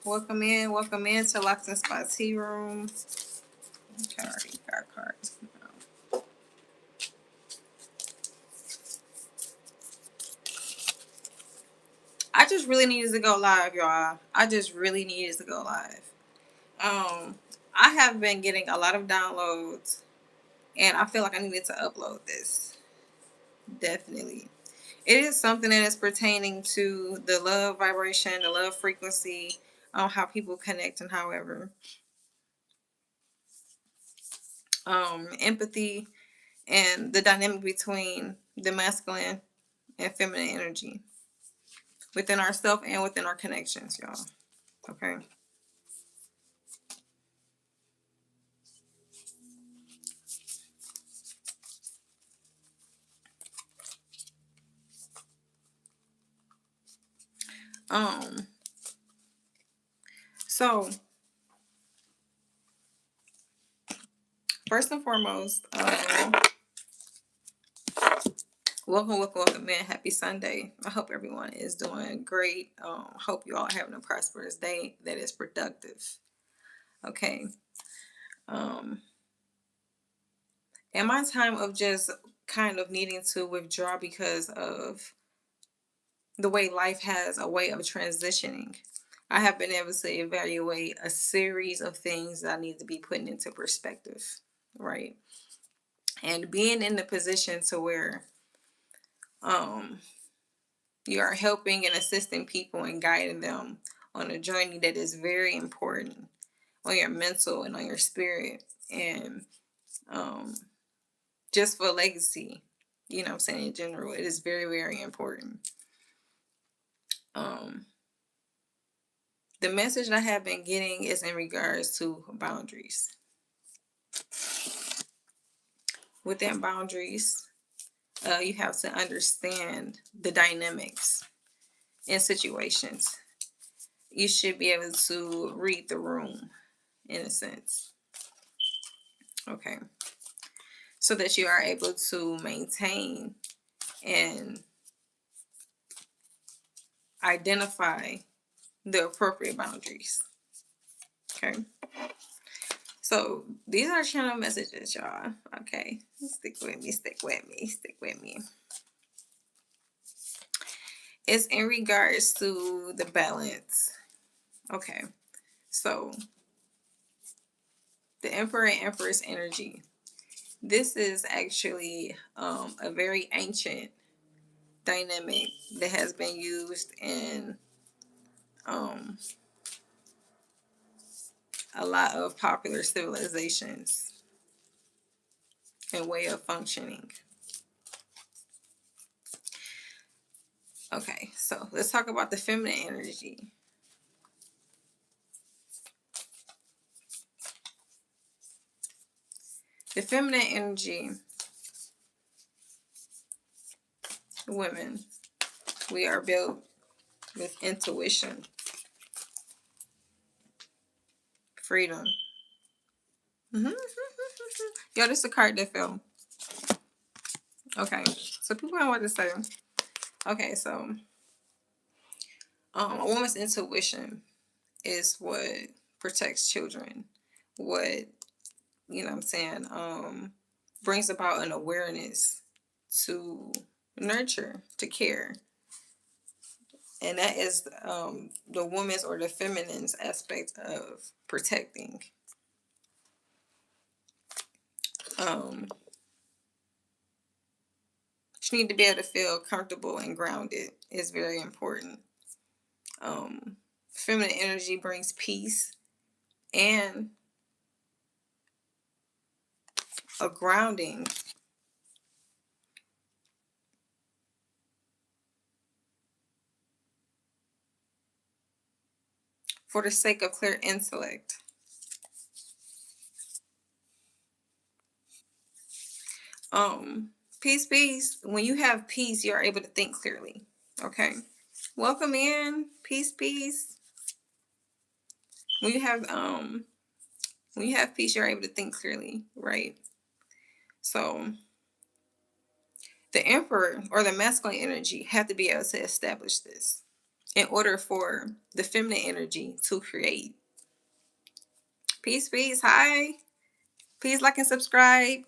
Welcome in to Locks and Spot Tea Room. Okay, already got cards. I just really needed to go live, y'all. I just really needed to go live. I have been getting a lot of downloads, and I feel like I needed to upload this. Definitely. It is something that is pertaining to the love vibration, the love frequency, how people connect, and however, empathy, and the dynamic between the masculine and feminine energy within ourselves and within our connections, y'all. Okay. Um. So first and foremost, welcome, man. Happy Sunday. I hope everyone is doing great. Hope you all having a prosperous day that is productive. Okay. Um. In my time of just kind of needing to withdraw because of the way life has a way of transitioning, I have been able to evaluate a series of things that I need to be putting into perspective, right? And being in the position to where um, you are helping and assisting people and guiding them on a journey that is very important on your mental and on your spirit, and um, just for legacy, you know what I'm saying, in general, it is very, very important. Um, the message that I have been getting is in regards to boundaries. Within boundaries, you have to understand the dynamics in situations. You should be able to read the room in a sense. Okay. So that you are able to maintain and identify the appropriate boundaries. Okay. So these are channel messages, y'all. Okay. Stick with me, stick with me, stick with me. It's in regards to the balance. Okay. So the Emperor and Empress energy. This is actually a very ancient dynamic that has been used in um, a lot of popular civilizations and way of functioning. Okay, so let's talk about the feminine energy. The feminine energy, women, we are built with intuition, freedom. Mm-hmm. Yo, this is a card that fell. Okay, so people know what to say. Okay, so a woman's intuition is what protects children, what, you know what I'm saying, brings about an awareness to nurture, to care. And that is the woman's or the feminine's aspect of protecting. She need to be able to feel comfortable and grounded is very important. Feminine energy brings peace and a grounding for the sake of clear intellect. Peace. When you have peace, you're able to think clearly. Okay. Welcome in. Peace. When you have peace, you're able to think clearly, right? So the emperor or the masculine energy have to be able to establish this. in order for the feminine energy to create. Peace, peace. Hi. Please like and subscribe.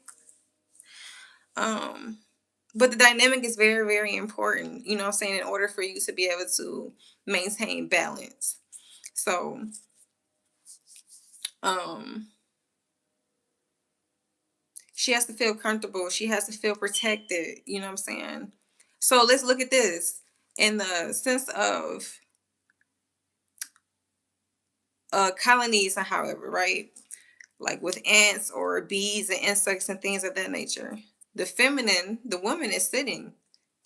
But the dynamic is very, very important, you know what I'm saying, in order for you to be able to maintain balance. So, she has to feel comfortable. She has to feel protected, you know what I'm saying? So let's look at this in the sense of colonies and however, right? Like with ants or bees and insects and things of that nature. The feminine, the woman is sitting,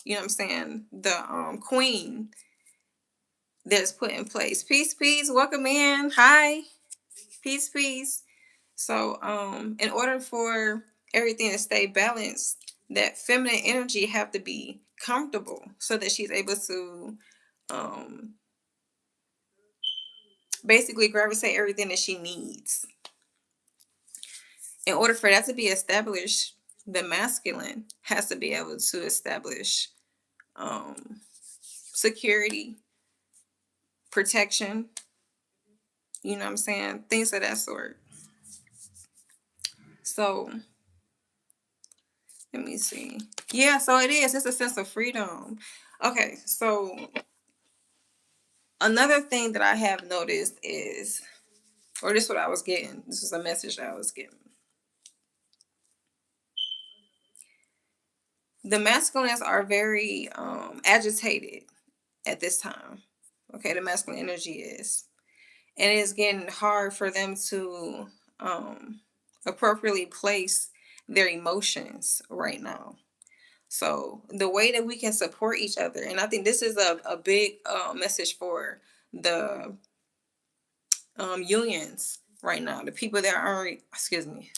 you know what I'm saying? The queen that's put in place. Peace, peace, welcome in. Hi. Peace, peace. So, in order for everything to stay balanced, that feminine energy have to be comfortable so that she's able to basically gravitate everything that she needs. In order for that to be established, the masculine has to be able to establish security, protection, you know what I'm saying? Things of that sort. So, let me see. Yeah, so it is. It's a sense of freedom. Okay, so another thing that I have noticed is, or this is what I was getting. This is a message that I was getting. The masculines are very agitated at this time. Okay, the masculine energy is. And it is getting hard for them to appropriately place their emotions right now. So the way that we can support each other, and I think this is a big message for the unions right now, the people that are, excuse me,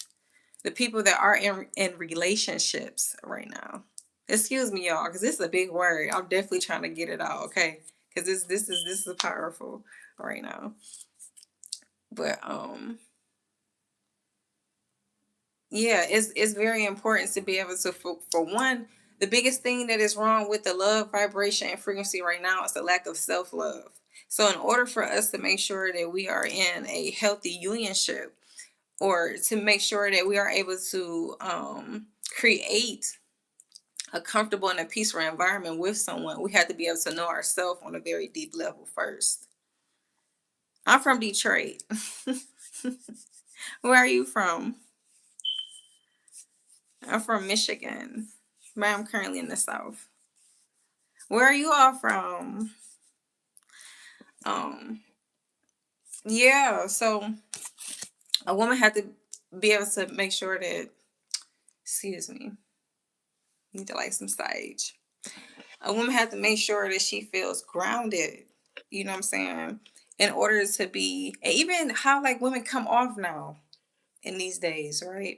the people that are in relationships right now. Excuse me, y'all, because this is a big word. I'm definitely trying to get it out, okay? Because this is powerful right now. But yeah, it's very important to be able to, for one, the biggest thing that is wrong with the love vibration and frequency right now is the lack of self-love. So in order for us to make sure that we are in a healthy unionship, or to make sure that we are able to create a comfortable and a peaceful environment with someone, we have to be able to know ourselves on a very deep level first. I'm from Detroit. Where are you from? I'm from Michigan, but I'm currently in the South. Where are you all from? Um, yeah, so a woman had to be able to make sure that, excuse me, need to like some sage. A woman had to make sure that she feels grounded, you know what I'm saying? In order to be, and even how like women come off now in these days, right?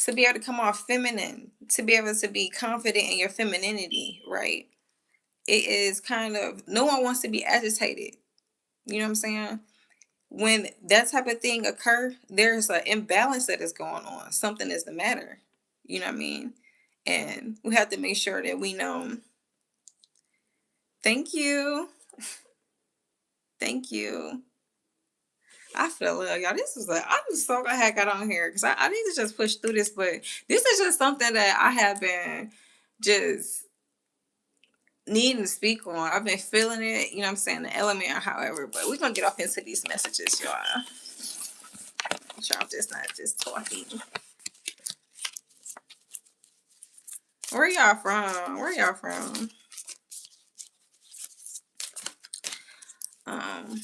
To be able to come off feminine, to be able to be confident in your femininity, right? It is kind of, no one wants to be agitated. You know what I'm saying? When that type of thing occur, there's an imbalance that is going on. Something is the matter. You know what I mean? And we have to make sure that we know. Thank you. Thank you. I feel y'all. This is like, I'm just so glad I got on here because I need to just push through this, but this is just something that I have been just needing to speak on. I've been feeling it, you know what I'm saying, the element or however, but we're gonna get off into these messages, y'all. Y'all just not just talking. Where y'all from? Where y'all from? Um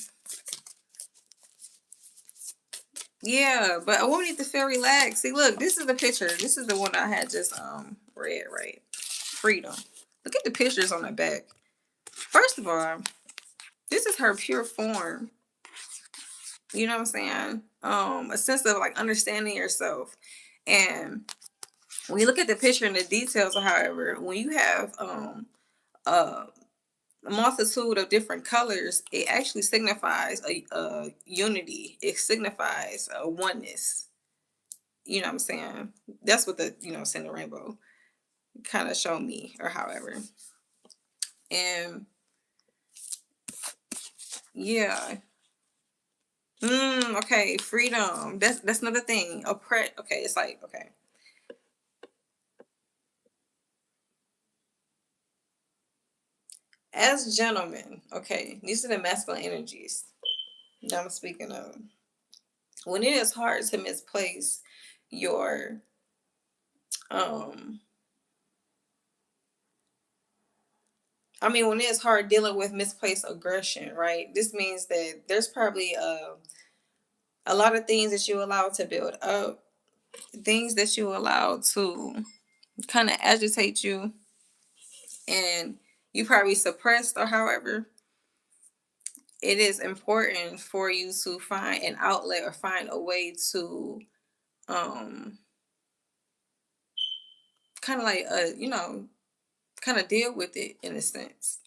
yeah, but a woman needs to feel relaxed. See, look, this is the picture. This is the one I had just read, right? Freedom. Look at the pictures on the back. First of all, this is her pure form. You know what I'm saying? A sense of like understanding yourself. And when you look at the picture and the details, however, when you have a multitude of different colors, it actually signifies a unity. It signifies a oneness. You know what I'm saying? That's what the, you know, saying the rainbow kind of show me or however. And yeah. Okay, freedom. That's another thing. Okay, it's like, okay. As gentlemen, okay, these are the masculine energies that I'm speaking of. When it is hard to misplace your um when it's hard dealing with misplaced aggression, right? This means that there's probably a lot of things that you allow to build up, things that you allow to kind of agitate you, and you probably suppressed or however. It is important for you to find an outlet or find a way to um kind of like kind of deal with it in a sense.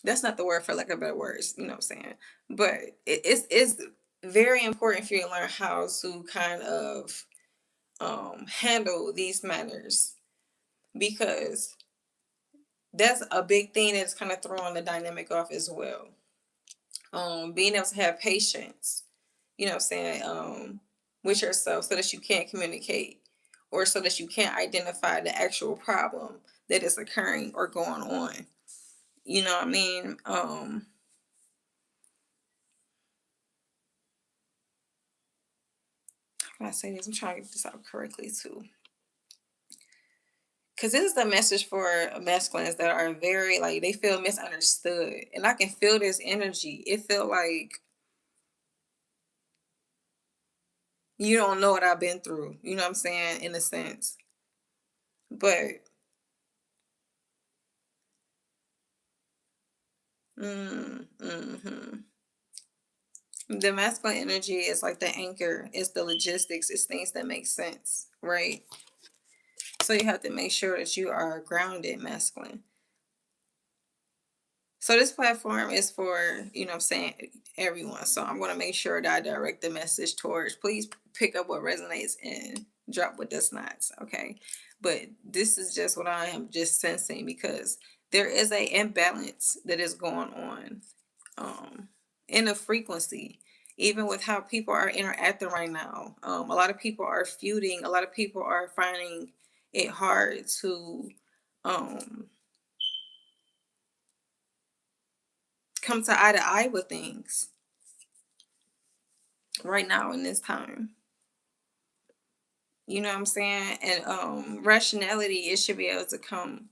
That's not the word for lack of better words, you know what I'm saying? But it's very important for you to learn how to kind of handle these matters, because that's a big thing that's kind of throwing the dynamic off as well. Being able to have patience, you know what I'm saying, with yourself so that you can't communicate or so that you can't identify the actual problem that is occurring or going on. You know what I mean? How can I say this? I'm trying to get this out correctly too. Because this is the message for masculines that are very, like, they feel misunderstood. And I can feel this energy. It feel like you don't know what I've been through. You know what I'm saying? In a sense. But, mm-hmm. The masculine energy is like the anchor. It's the logistics. It's things that make sense, right? So you have to make sure that you are grounded masculine. So this platform is for, you know what I'm saying, everyone. So I'm going to make sure that I direct the message towards, please pick up what resonates and drop what does not. Okay. But this is just what I am just sensing, because there is a imbalance that is going on in the frequency, even with how people are interacting right now. A lot of people are feuding. A lot of people are finding it hard to um, come to eye with things right now in this time. You know what I'm saying? And rationality, it should be able to come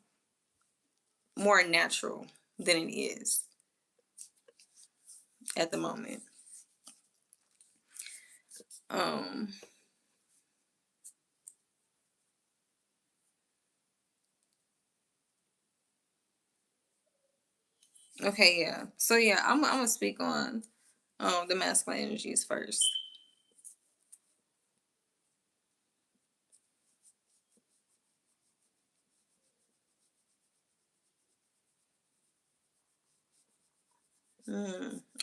more natural than it is at the moment. Um okay, yeah. So yeah, I'm gonna speak on the masculine energies first.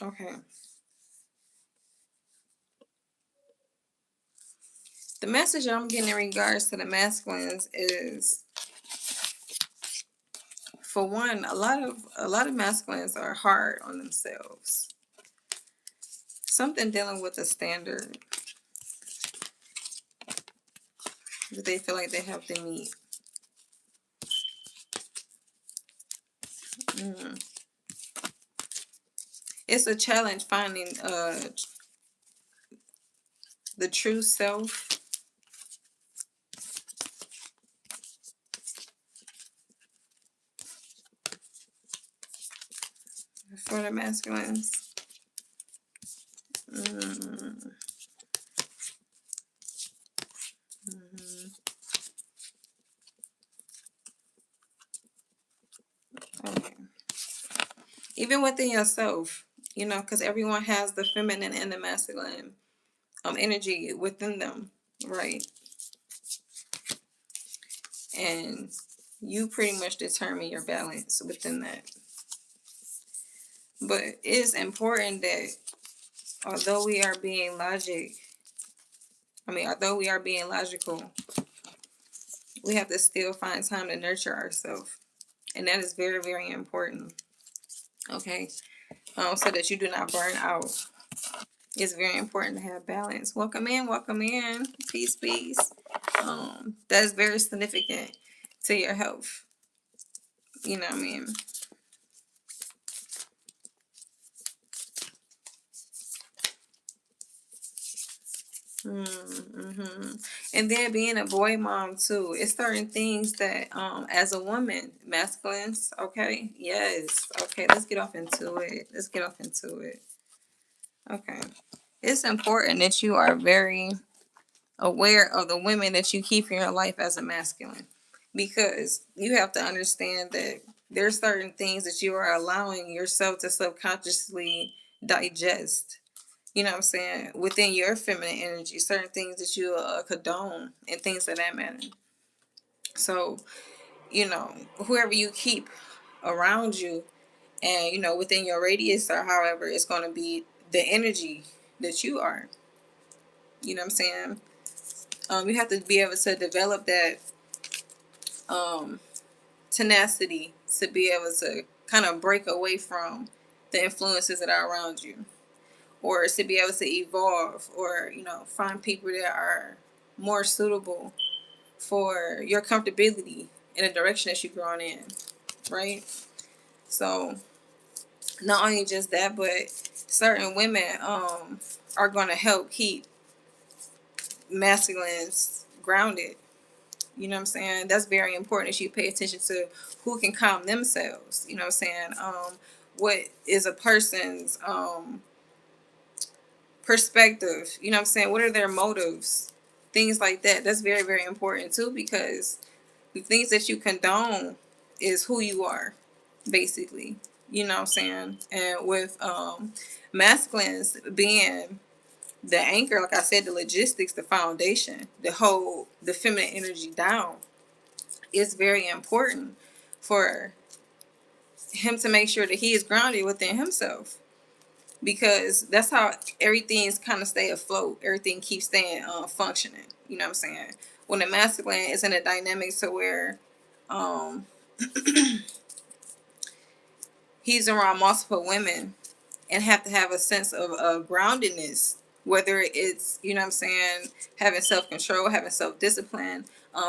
Okay. The message I'm getting in regards to the masculines is, for one, a lot of masculines are hard on themselves. Something dealing with a standard that they feel like they have to meet. Mm. It's a challenge finding the true self for the masculines. Mm. Mm. Okay. Even within yourself, because everyone has the feminine and the masculine energy within them, right? And you pretty much determine your balance within that. But it's important that although we are being although we are being logical, we have to still find time to nurture ourselves. And that is very, very important. Okay. So that you do not burn out. It's very important to have balance. Welcome in, welcome in. Peace, peace. That is very significant to your health. You know what I mean? Mm-hmm. And then being a boy mom too, it's certain things that as a woman, masculines, okay, yes, okay, let's get off into it. Let's get off into it. Okay. It's important that you are very aware of the women that you keep in your life as a masculine, because you have to understand that there's certain things that you are allowing yourself to subconsciously digest, you know what I'm saying, within your feminine energy, certain things that you condone and things of that matter. So, whoever you keep around you and, within your radius or however, it's going to be the energy that you are, you know what I'm saying? You have to be able to develop that um, tenacity to be able to kind of break away from the influences that are around you, or to be able to evolve, or find people that are more suitable for your comfortability in the direction that you're growing in, right? So not only just that, but certain women are going to help keep masculines grounded. You know what I'm saying? That's very important that you pay attention to who can calm themselves. You know what I'm saying? What is a person's perspective? You know what I'm saying? What are their motives? Things like that. That's very, very important too, because the things that you condone is who you are, basically. You know what I'm saying? And with masculines being the anchor, like I said, the logistics, the foundation, the whole, the feminine energy down, it's very important for him to make sure that he is grounded within himself, because that's how everything's kind of stay afloat. Everything keeps staying functioning. You know what I'm saying? When the masculine is in a dynamic to where um, he's around multiple women and have to have a sense of groundedness, whether it's, you know what I'm saying, having self-control, having self-discipline,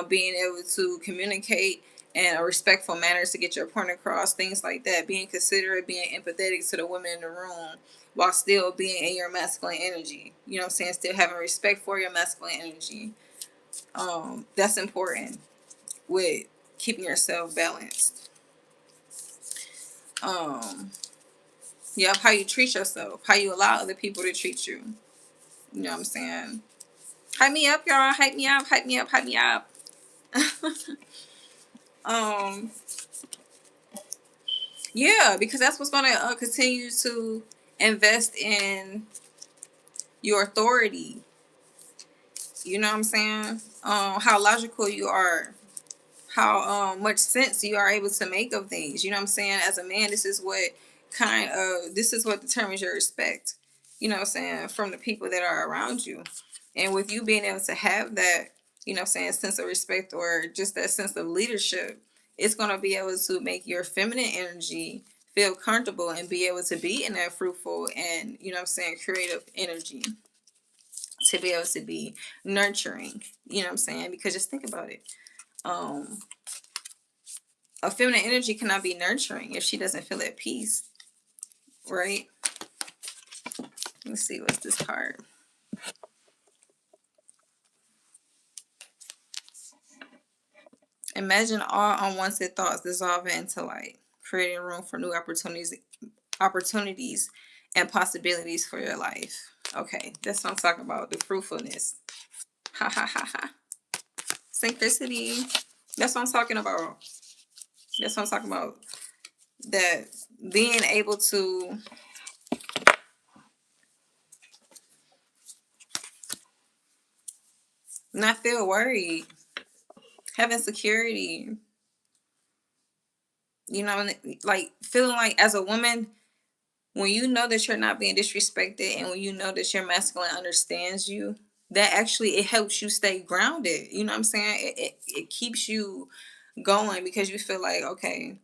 being able to communicate in a respectful manner to get your point across, things like that, being considerate, being empathetic to the women in the room while still being in your masculine energy, you know what I'm saying, still having respect for your masculine energy. That's important with keeping yourself balanced. um Yep, how you treat yourself, how you allow other people to treat you. You know what I'm saying? Hype me up, y'all. Hype me up, hype me up, hype me up. um, yeah, because that's what's gonna continue to invest in your authority. You know what I'm saying? How logical you are, how much sense you are able to make of things. You know what I'm saying? As a man, this is what determines your respect, you know what I'm saying, from the people that are around you. And with you being able to have that, you know what I'm saying, sense of respect, or just that sense of leadership, it's going to be able to make your feminine energy feel comfortable and be able to be in that fruitful and, you know what I'm saying, creative energy, to be able to be nurturing, you know what I'm saying? Because just think about it. Um, a feminine energy cannot be nurturing if she doesn't feel at peace, right? Let's see, what's this card? Imagine all unwanted thoughts dissolving into light, creating room for new opportunities and possibilities for your life. Okay, that's what I'm talking about. The fruitfulness. Ha ha ha ha. Synchronicity. That's what I'm talking about. That's what I'm talking about. That being able to not feel worried, having security, you know, like feeling like as a woman, when you know that you're not being disrespected and when you know that your masculine understands you, that actually it helps you stay grounded. You know what I'm saying? It keeps you going, because you feel like, okay,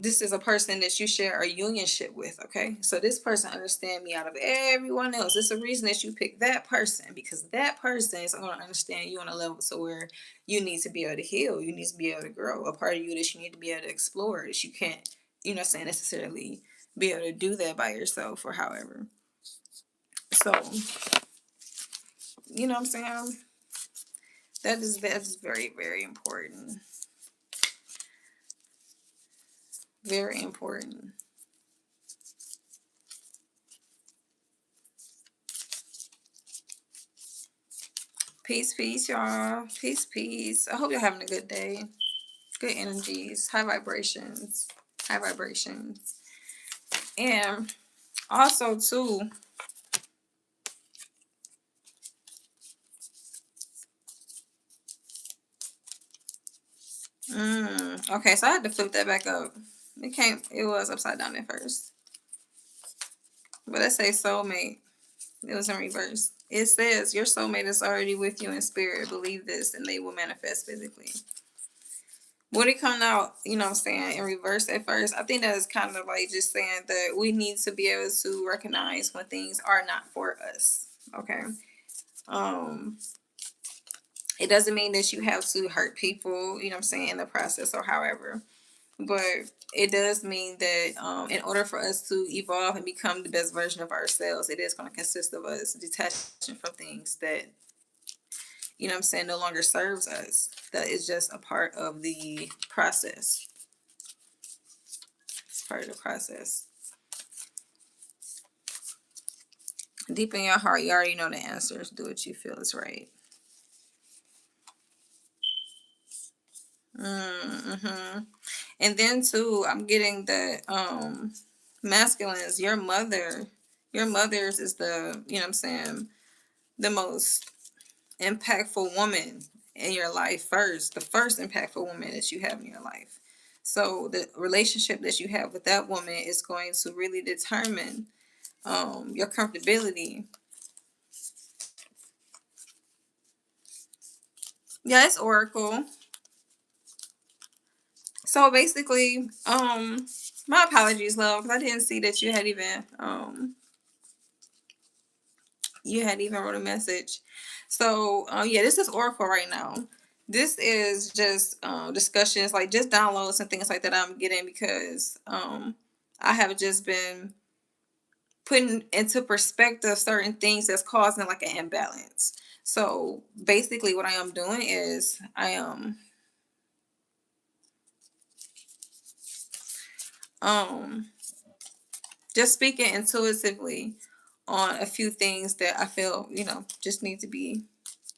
This is a person that you share a unionship with. Okay, so this person understands me out of everyone else. It's a reason that you pick that person, because that person is going to understand you on a level to where you need to be able to heal, you need to be able to grow, a part of you that you need to be able to explore, that you can't, saying, necessarily be able to do that by yourself or however. So, what I'm saying, that's very, very important. Very important. Peace, peace, y'all. Peace, peace. I hope you're having a good day. Good energies, high vibrations, high vibrations. And also, too, okay, so I had to flip that back up. It was upside down at first. But let's say soulmate. It was in reverse. It says your soulmate is already with you in spirit. Believe this, and they will manifest physically. When it come out, I'm saying, in reverse at first, I think that is kind of like just saying that we need to be able to recognize when things are not for us. Okay. Um, it doesn't mean that you have to hurt people, in the process or however. But it does mean that in order for us to evolve and become the best version of ourselves, it is going to consist of us detaching from things that, no longer serves us. That is just a part of the process. It's part of the process. Deep in your heart, you already know the answers. Do what you feel is right. Mm-hmm. And then too, I'm getting that masculines, your mother's is the, the most impactful woman in your life first, the first impactful woman that you have in your life. So the relationship that you have with that woman is going to really determine your comfortability. Yeah, it's Oracle. So basically, my apologies, love, because I didn't see that you had even wrote a message. So yeah, this is Oracle right now. This is just discussions, like just downloads and things like that I'm getting because I have just been putting into perspective certain things that's causing like an imbalance. So basically, what I am doing is I am just speaking intuitively on a few things that I feel, just need to be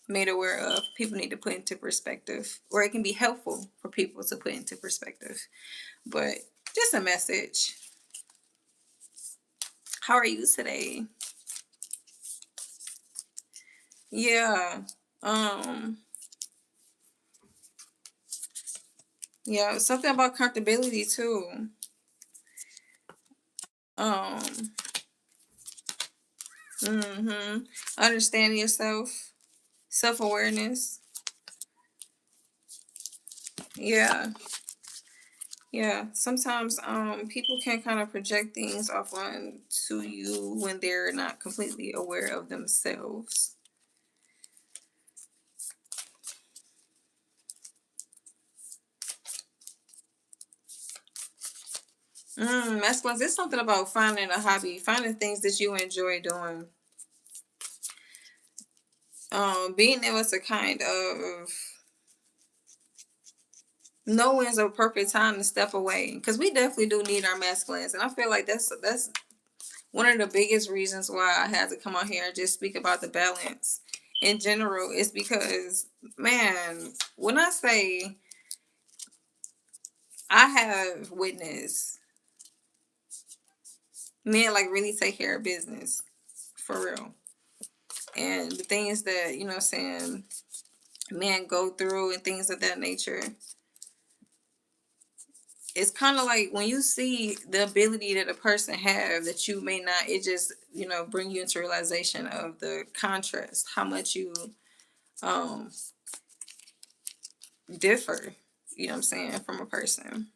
made aware of. People need to put into perspective, or it can be helpful for people to put into perspective. But just a message. How are you today? Yeah. Um, yeah, something about comfortability too. Um, Understanding yourself, self-awareness. Yeah. Yeah, sometimes people can kind of project things off on to you when they're not completely aware of themselves. Masculines, it's something about finding a hobby, finding things that you enjoy doing. Being able to kind of know when's a perfect time to step away, because we definitely do need our masculines, and I feel like that's one of the biggest reasons why I had to come on here and just speak about the balance in general is because, man, when I say I have witnessed men like really take care of business for real. And the things that, men go through and things of that nature. It's kind of like when you see the ability that a person have that you may not, it just, bring you into realization of the contrast, how much you um differ, from a person.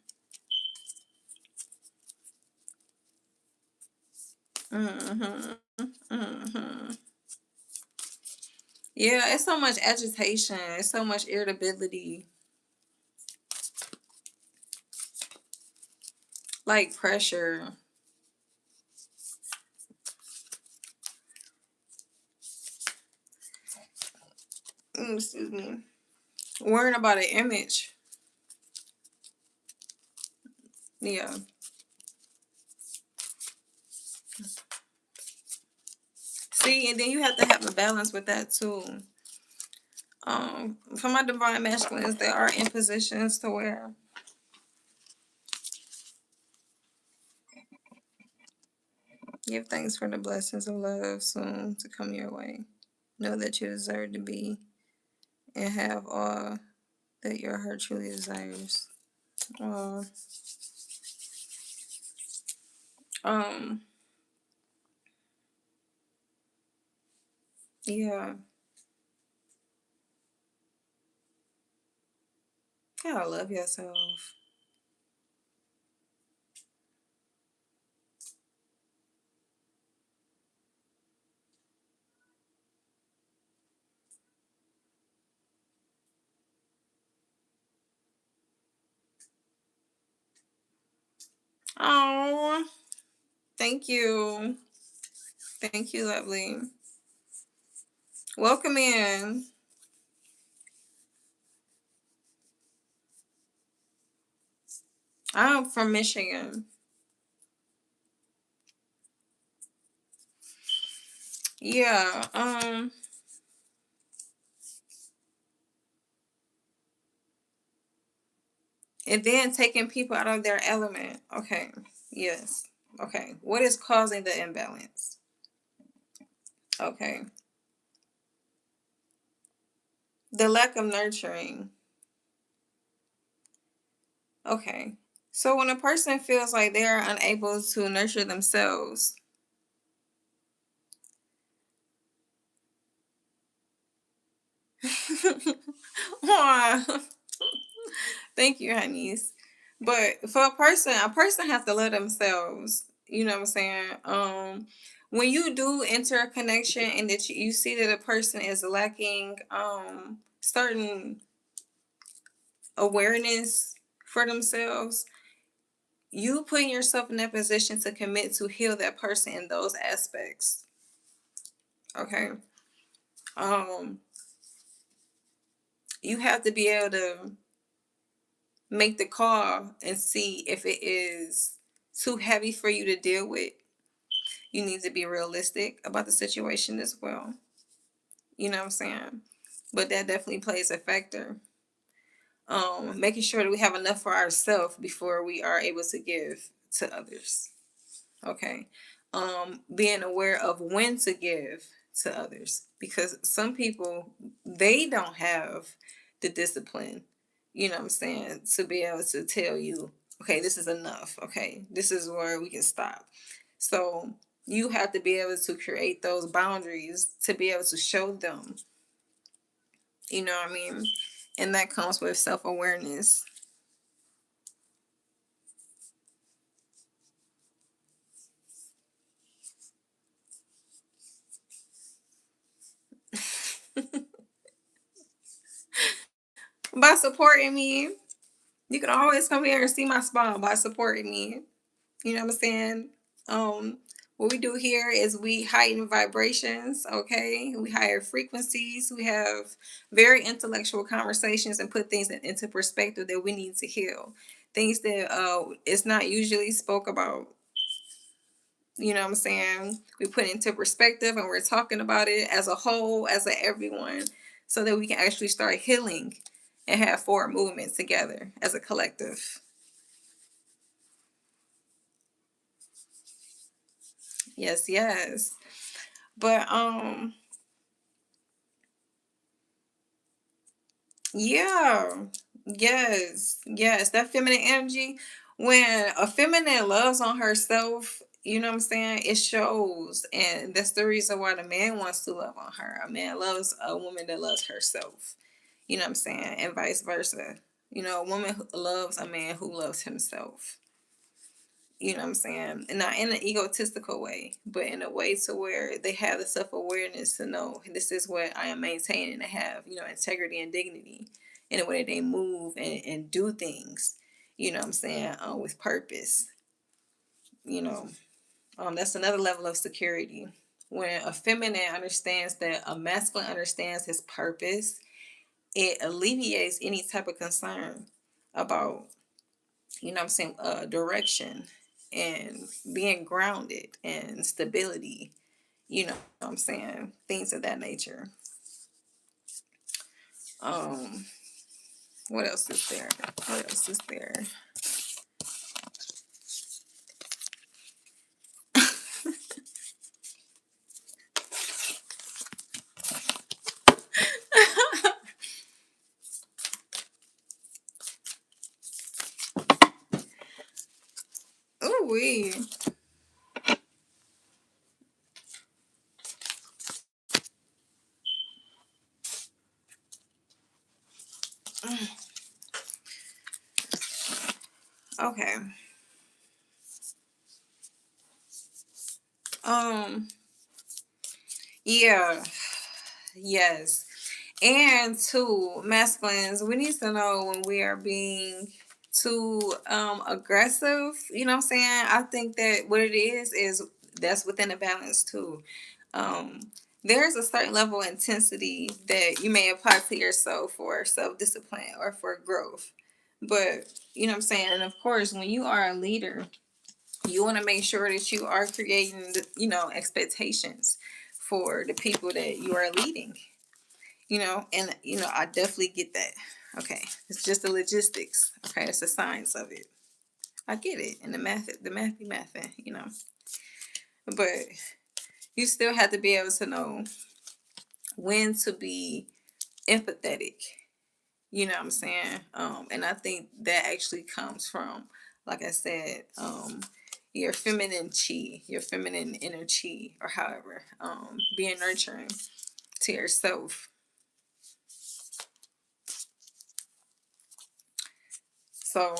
Mhm. Mhm. Yeah, it's so much agitation. It's so much irritability, like pressure. Excuse me. Worrying about an image. Yeah. See, and then you have to have a balance with that too. For my divine masculines, they are in positions to where give thanks for the blessings of love soon to come your way. Know that you deserve to be and have all that your heart truly desires. Uh, um, yeah, gotta love yourself. Oh, thank you. Thank you, lovely. Welcome in. I'm from Michigan. Yeah, and then taking people out of their element. Okay. Yes. Okay. What is causing the imbalance? Okay. The lack of nurturing. Okay. So when a person feels like they are unable to nurture themselves, Aw, thank you, honeys. But for a person has to love themselves. You know what I'm saying? When you do enter a connection and that you see that a person is lacking certain awareness for themselves, you putting yourself in that position to commit to heal that person in those aspects. Okay. Um, you have to be able to make the call and see if it is too heavy for you to deal with. You need to be realistic about the situation as well. You know what I'm saying? But that definitely plays a factor. Making sure that we have enough for ourselves before we are able to give to others. Okay. Being aware of when to give to others, because some people, they don't have the discipline, you know what I'm saying, to be able to tell you, okay, this is enough. Okay, this is where we can stop. So you have to be able to create those boundaries to be able to show them, you know what I mean? And that comes with self-awareness. By supporting me, you can always come here and see my spa by supporting me. You know what I'm saying? Um, what we do here is we heighten vibrations, okay? We higher frequencies. We have very intellectual conversations and put things into perspective that we need to heal. Things that it's not usually spoke about. You know what I'm saying? We put it into perspective and we're talking about it as a whole, as a everyone, so that we can actually start healing and have forward movement together as a collective. Yes, yes. But yeah. Yes. Yes. That feminine energy. When a feminine loves on herself, you know what I'm saying? It shows. And that's the reason why the man wants to love on her. A man loves a woman that loves herself. You know what I'm saying? And vice versa. You know, a woman who loves a man who loves himself. You know what I'm saying? And not in an egotistical way, but in a way to where they have the self-awareness to know this is what I am maintaining, to have, integrity and dignity in the way that they move and do things, you know what I'm saying, with purpose. You know, that's another level of security. When a feminine understands that a masculine understands his purpose, it alleviates any type of concern about, direction and being grounded and stability, things of that nature. Um, what else is there? What else is there? Oh, we. Okay. Um. Yeah. Yes. And two, masculines, we need to know when we are being too aggressive. You know what I'm saying? I think that what it is that's within a balance too. Um, there's a certain level of intensity that you may apply to yourself for self discipline or for growth. But you know what I'm saying? And of course, when you are a leader, you want to make sure that you are creating, expectations for the people that you are leading, and I definitely get that. Okay, it's just the logistics. Okay, it's the science of it. I get it, and the math be mathin', but you still have to be able to know when to be empathetic. You know what I'm saying? And I think that actually comes from, like I said, your feminine chi, your feminine inner chi, or however, being nurturing to yourself. So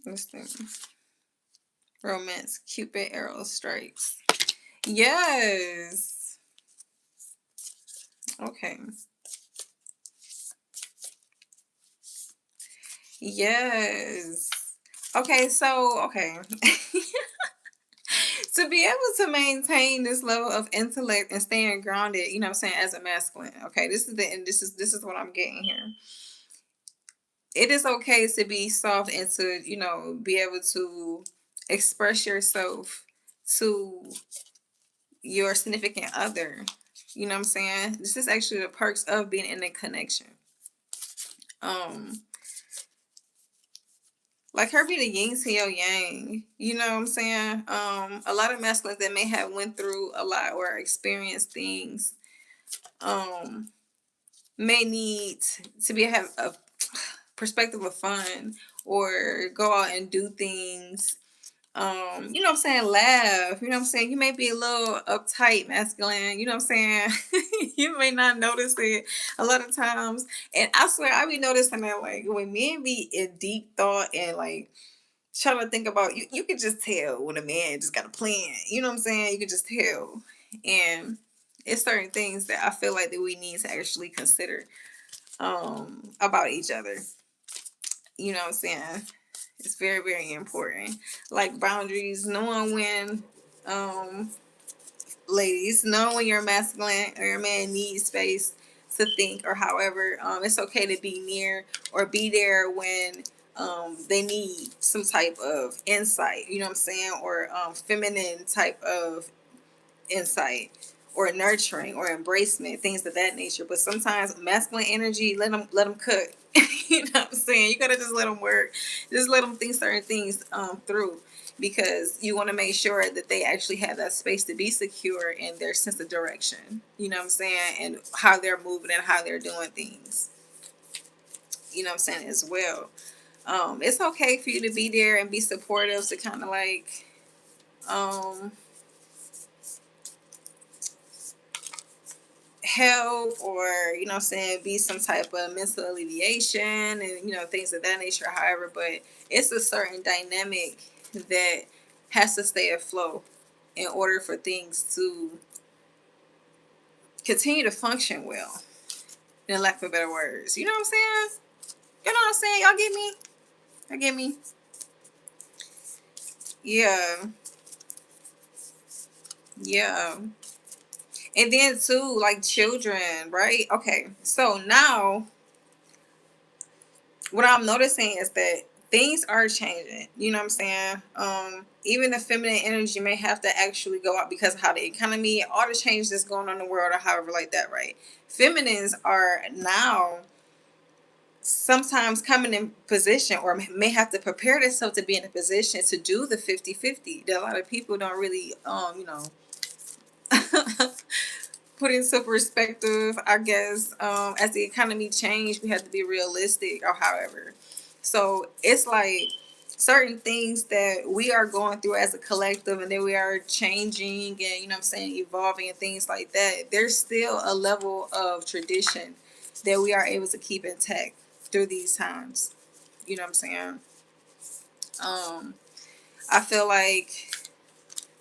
let's see. Romance, Cupid, arrow strikes. Yes. Okay. Yes. Okay, so okay. To be able to maintain this level of intellect and staying grounded, you know what I'm saying, as a masculine. Okay, this is what I'm getting here. It is okay to be soft and to, be able to express yourself to your significant other. You know what I'm saying? This is actually the perks of being in a connection. Um, like her be the yin to your yang. You know what I'm saying? A lot of masculines that may have went through a lot or experienced things, um, may need to have a perspective of fun or go out and do things, you know what I'm saying, laugh, you know what I'm saying. You may be a little uptight masculine, you know what I'm saying. You may not notice it a lot of times. And I swear I be noticing that, like, when men be in deep thought and like trying to think about, you can just tell when a man just got a plan, you know what I'm saying. You can just tell. And it's certain things that I feel like that we need to actually consider about each other. You know what I'm saying? It's very, very important. Like boundaries, knowing when, um, ladies, knowing when you're masculine or your man needs space to think, or however, it's okay to be near or be there when they need some type of insight, you know what I'm saying, or feminine type of insight or nurturing or embracement, things of that nature. But sometimes masculine energy, let them cook. You know what I'm saying? You gotta just let them work, just let them think certain things through, because you want to make sure that they actually have that space to be secure in their sense of direction. You know what I'm saying, and how they're moving and how they're doing things. You know what I'm saying as well. It's okay for you to be there and be supportive to kind of like um help, or you know what I'm saying, be some type of mental alleviation and things of that nature, however. But it's a certain dynamic that has to stay afloat in order for things to continue to function well, in lack of better words. You know what I'm saying? You know what I'm saying? Y'all get me? Y'all get me? Yeah. Yeah. And then too, like children, right? Okay. So now what I'm noticing is that things are changing. You know what I'm saying? Even the feminine energy may have to actually go out because of how the economy, all the change that's going on in the world, or however like that, right? Feminines are now sometimes coming in position or may have to prepare themselves to be in a position to do the 50-50 that a lot of people don't really put into perspective, I guess. As the economy changed, we have to be realistic or however. So it's like certain things that we are going through as a collective and then we are changing and, you know what I'm saying, evolving and things like that. There's still a level of tradition that we are able to keep intact through these times. You know what I'm saying? I feel like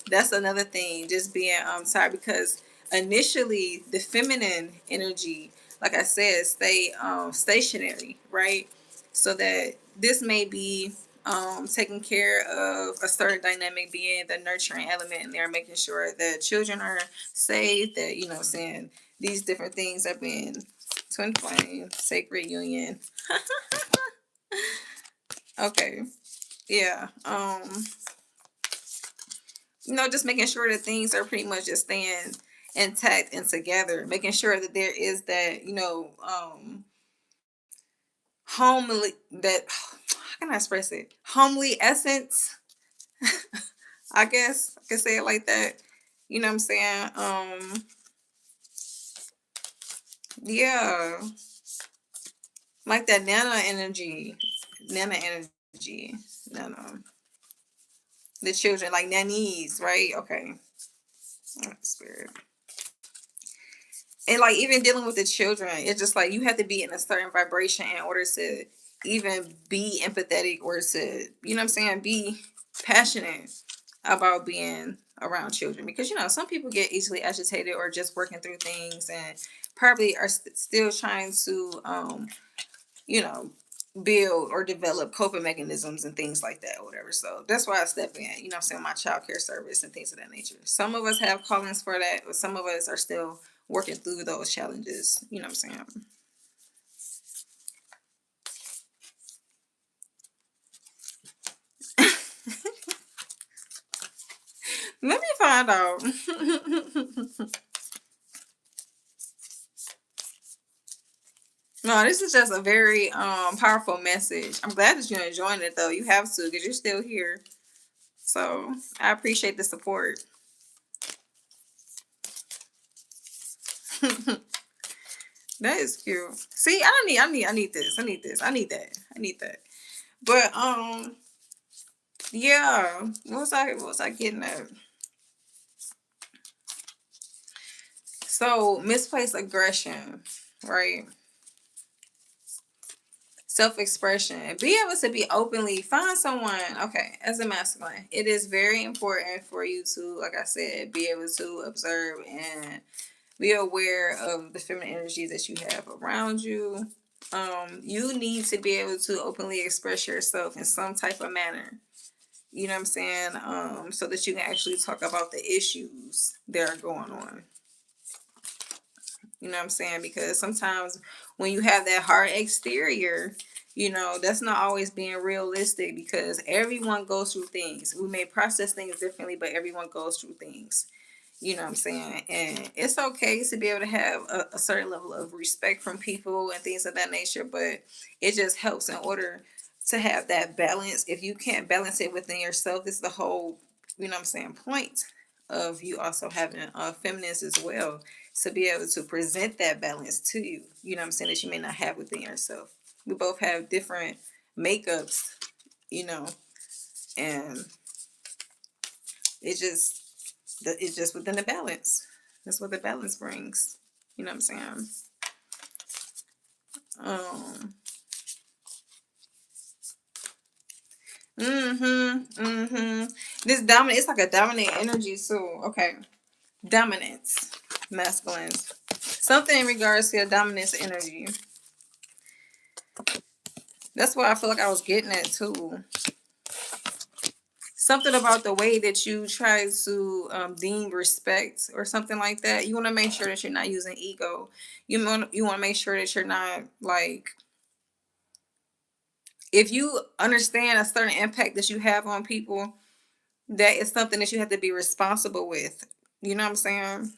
that's another thing, just being tired, because initially the feminine energy, like I said, stay stationary, right? So that this may be taking care of a certain dynamic, being the nurturing element in there, making sure that children are safe, that, you know what I'm saying, these different things are being twin flame, sacred union. Okay. Yeah. Just making sure that things are pretty much just staying intact and together, making sure that there is that, homely, that, how can I express it? Homely essence, I guess I can say it like that. You know what I'm saying? Yeah, like that nana energy, nana, the children, like nannies, right? Okay. Spirit. And like even dealing with the children, it's just like you have to be in a certain vibration in order to even be empathetic or to, you know what I'm saying, be passionate about being around children, because some people get easily agitated or just working through things and probably are still trying to you know build or develop coping mechanisms and things like that or whatever. So that's why I step in, I'm saying, my child care service and things of that nature. Some of us have callings for that, but some of us are still working through those challenges. You know what I'm saying? Let me find out. No, this is just a very powerful message. I'm glad that you're enjoying it though. You have to, because you're still here. So I appreciate the support. That is cute. See, I need this. I need this. I need that. I need that. But yeah. What was I getting at? So misplaced aggression, right? Self-expression. Be able to be openly, find someone. Okay, as a masculine, it is very important for you to, like I said, be able to observe and be aware of the feminine energy that you have around you. You need to be able to openly express yourself in some type of manner. You know what I'm saying? So that you can actually talk about the issues that are going on. You know what I'm saying? Because sometimes when you have that hard exterior, that's not always being realistic, because everyone goes through things. We may process things differently, but everyone goes through things. You know what I'm saying? And it's okay to be able to have a certain level of respect from people and things of that nature, but it just helps in order to have that balance. If you can't balance it within yourself, this is the whole, you know what I'm saying, point of you also having feminines as well, to be able to present that balance to you. You know what I'm saying, that you may not have within yourself. We both have different makeups, you know, and it just it's just within the balance. That's what the balance brings. You know what I'm saying? Um, Mm-hmm. Mm-hmm. This dominant, it's like a dominant energy too. Okay. Dominance. Masculines. Something in regards to your dominance energy. That's what I feel like I was getting at too. Something about the way that you try to deem respect or something like that. You want to make sure that you're not using ego. You want to make sure that you're not like, if you understand a certain impact that you have on people, that is something that you have to be responsible with. You know what I'm saying?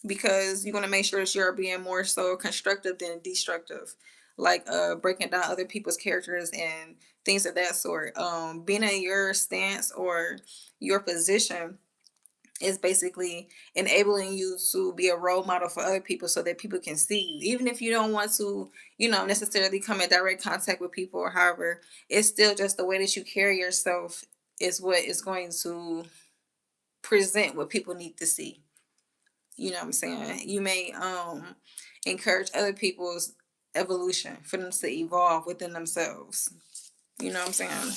Because you want to make sure that you're being more so constructive than destructive, like breaking down other people's characters and things of that sort. Being in your stance or your position is basically enabling you to be a role model for other people so that people can see you. Even if you don't want to, necessarily come in direct contact with people or however, it's still just the way that you carry yourself is what is going to present what people need to see. You know what I'm saying? You may encourage other people's evolution for them to evolve within themselves. You know what I'm saying?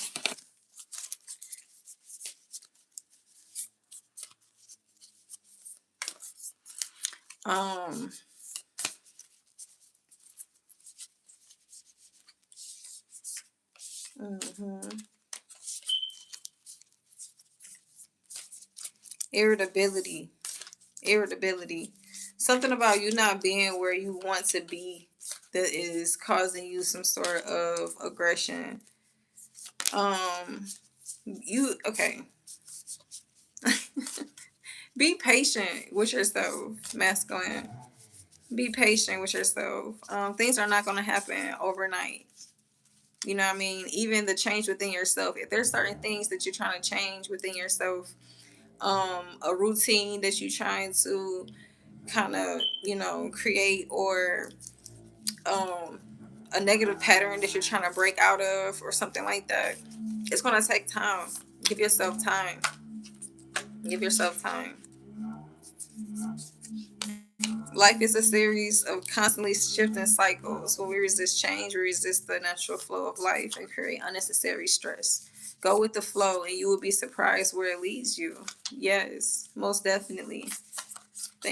Um mhm. Irritability. Irritability. Something about you not being where you want to be that is causing you some sort of aggression. You okay. Be patient with yourself, masculine. Be patient with yourself. Things are not going to happen overnight. You know what I mean? Even the change within yourself. If there's certain things that you're trying to change within yourself, a routine that you're trying to kind of, create, or um, a negative pattern that you're trying to break out of, or something like that, it's going to take time. Give yourself time. Give yourself time. Life is a series of constantly shifting cycles. When we resist change, we resist the natural flow of life and create unnecessary stress. Go with the flow and you will be surprised where it leads you. Yes, most definitely.